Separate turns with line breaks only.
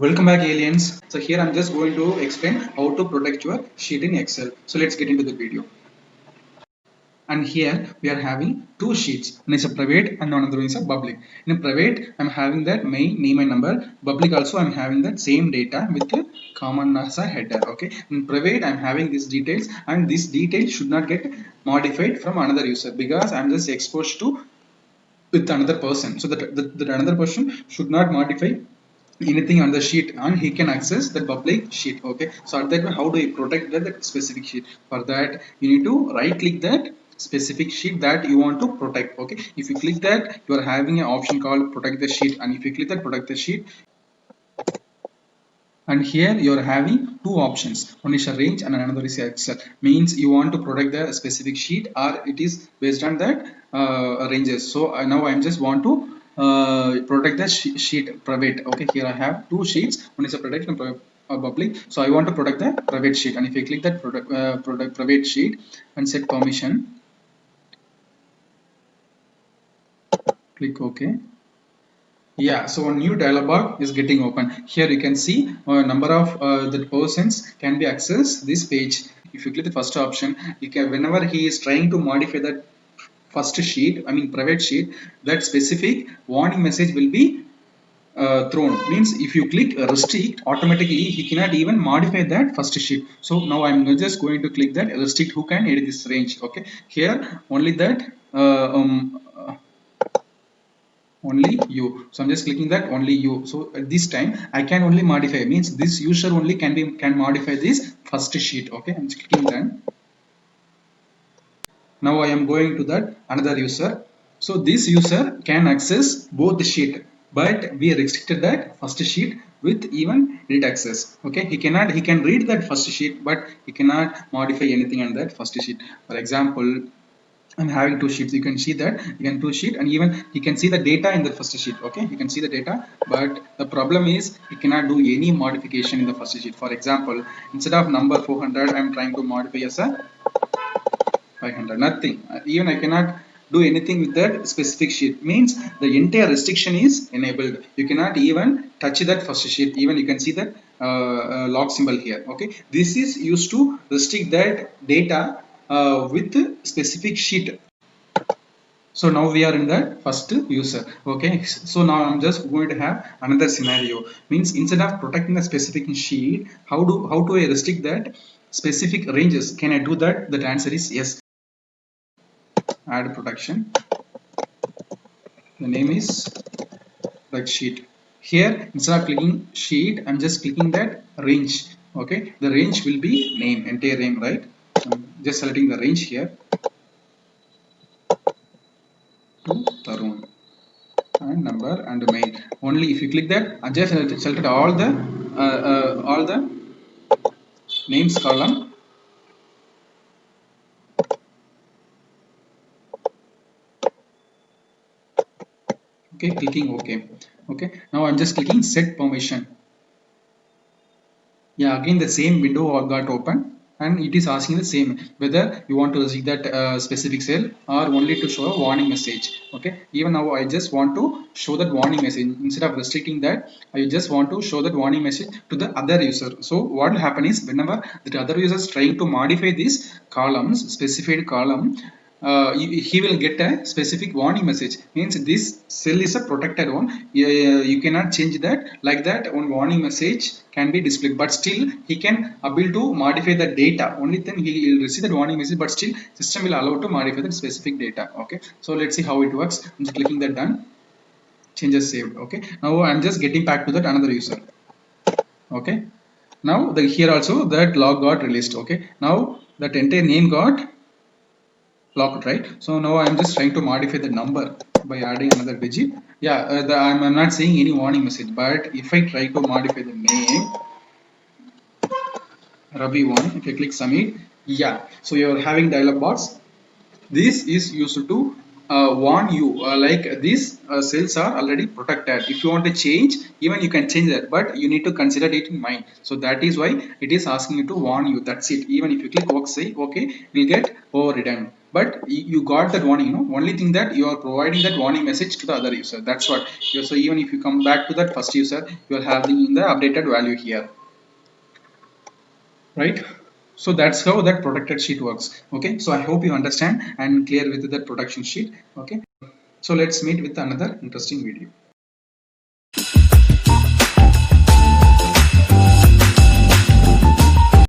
Welcome back, aliens. So here I'm just going to explain how to protect your sheet in Excel. So let's get into the video. And here we are having two sheets. One is a private and another is a public. In a private, I'm having that main name and number. Public also I'm having that same data with the common as a header. Okay. In private, I'm having these details, and this detail should not get modified from another user because I'm just exposed to with another person. So that another person should not modify anything on the sheet, and he can access the public sheet. Okay, so at that way, how do you protect that specific sheet? For that, you need to right click that specific sheet that you want to protect. Okay, if you click that, you are having an option called protect the sheet, and if you click that protect the sheet, and here you are having two options. One is a range and another is Excel. Means you want to protect the specific sheet or it is based on that ranges. So now I am just want to protect the sheet private. Okay, here I have two sheets. One is a private and public. So I want to protect the private sheet, and if I click that product private sheet and set permission, click OK. Yeah, so a new dialog box is getting open. Here you can see a number of the persons can be accessed this page. If you click the first option, you can, whenever he is trying to modify that first sheet, I mean private sheet, that specific warning message will be thrown. Means if you click restrict, automatically he cannot even modify that first sheet. So now I'm just going to click that restrict who can edit this range. Okay, here only that only you. So I'm just clicking that only you. So at this time I can only modify, means this user only can modify this first sheet. Okay, I'm just clicking done. Now I am going to that another user. So this user can access both the sheet, but we restricted that first sheet with even read access. Okay, he can read that first sheet, but he cannot modify anything on that first sheet. For example, I'm having two sheets. You can see that you can two sheet, and even you can see the data in the first sheet. Okay, you can see the data, but the problem is you cannot do any modification in the first sheet. For example, instead of number 400, I'm trying to modify as a 500. Nothing. Even I cannot do anything with that specific sheet. Means the entire restriction is enabled. You cannot even touch that first sheet. Even you can see that log symbol here. Okay, this is used to restrict that data with specific sheet. So now we are in the first user. Okay, so now I'm just going to have another scenario. Means instead of protecting a specific sheet, how do I restrict that specific ranges? Can I do that? The answer is yes. Add protection. The name is like sheet. Here instead of clicking sheet, I'm just clicking that range. Okay, the range will be name, entire name, right? I'm just selecting the range here to Tarun, and number and main. Only if you click that, I just selected all the names column. Okay, clicking OK. Okay, now I'm just clicking set permission. Yeah, again the same window got open, and it is asking the same whether you want to restrict that specific cell or only to show a warning message. Okay, even now I just want to show that warning message. Instead of restricting that, I just want to show that warning message to the other user. So what will happen is whenever the other user is trying to modify these columns, specified column, he will get a specific warning message. Means this cell is a protected one. You cannot change that. Like that, one warning message can be displayed, but still he can able to modify the data. Only then he will receive the warning message, but still system will allow to modify the specific data. Okay, so let's see how it works. I'm just clicking that done. Changes saved. Okay, now I'm just getting back to that another user. Okay, now the here also that log got released. Okay, now that entire name got locked, right? So now I'm just trying to modify the number by adding another digit. Yeah, I'm not seeing any warning message, but if I try to modify the name Ravi1, if I click submit, yeah, so you're having dialog box. This is used to warn you like these cells are already protected. If you want to change, even you can change that, but you need to consider it in mind. So that is why it is asking you to warn you. That's it. Even if you click OK, you'll get overridden. but you got that warning, only thing that you are providing that warning message to the other user. That's what. So even if you come back to that first user, you are having the updated value here, right? So that's how that protected sheet works. Okay, so I hope you understand and clear with that protection sheet. Okay, so let's meet with another interesting video.